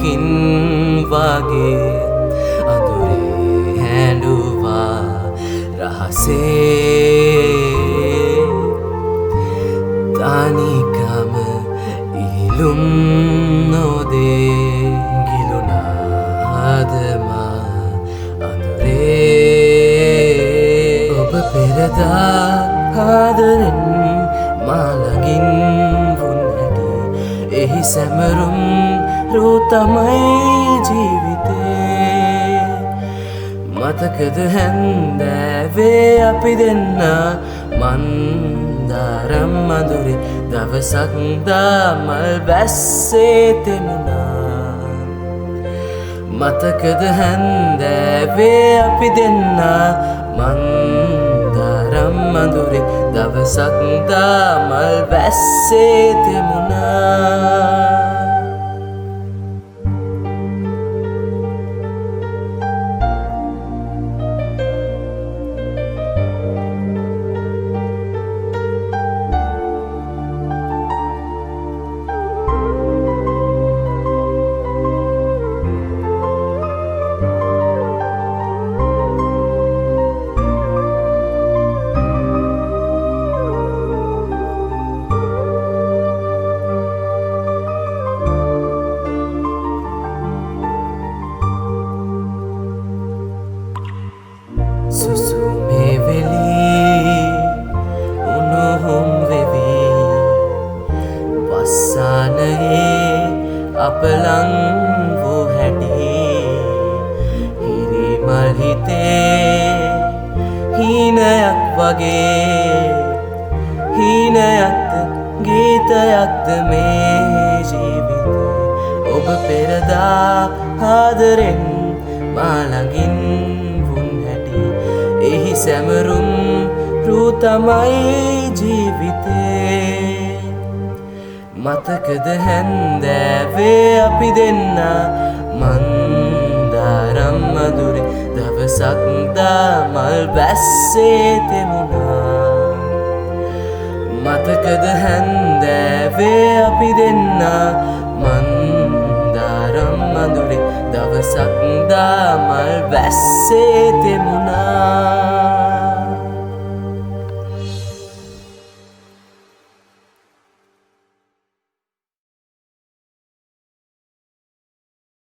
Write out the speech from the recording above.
දුකින් වගේ අඳුරේ හැඬුවා රහසේ තනිකම ඉහළුම් නොදේ ගිලුනාදමා අඳුරේ ඔබ පෙරදා ආදරෙන් මා ළඟින් වුන් හැටි එහි සැමරුම් රූ තමයි ජීවිතේ මතකද හැන්දෑවේ අපි දෙන්න මන්දාරම් අඳුරේ දවසක් දාමල් වැස්සේ තෙමුණා මතකද හැන්දෑවේ අපි දෙන්න මන්දාරම් අඳුරේ දවසක් දාමල් වැස්සේ තෙමුණා සුසුමේ වෙලී උණුහුම් වෙවි වස්සානයේ අප ලං වූ හැටි හිරිමල් හිතේ හීනයක් වගේ හීනයක්ද ගීතයක්ද මේ ජීවිතේ ඔබ පෙරදා ආදරෙන් මා ළඟින් එහි සැමරුම් රූ තමයි ජීවිතේ මතකද හැන්දෑවේ අපි දෙන්න මන්දාරම් අඳුරේ දවසක් දාමල් වැස්සේ තෙමුණා මතකද හැන්දෑවේ අපි දෙන්න මන්දාරම් අඳුරේ දවසක් දාමල් වැස්සේ තෙමුණා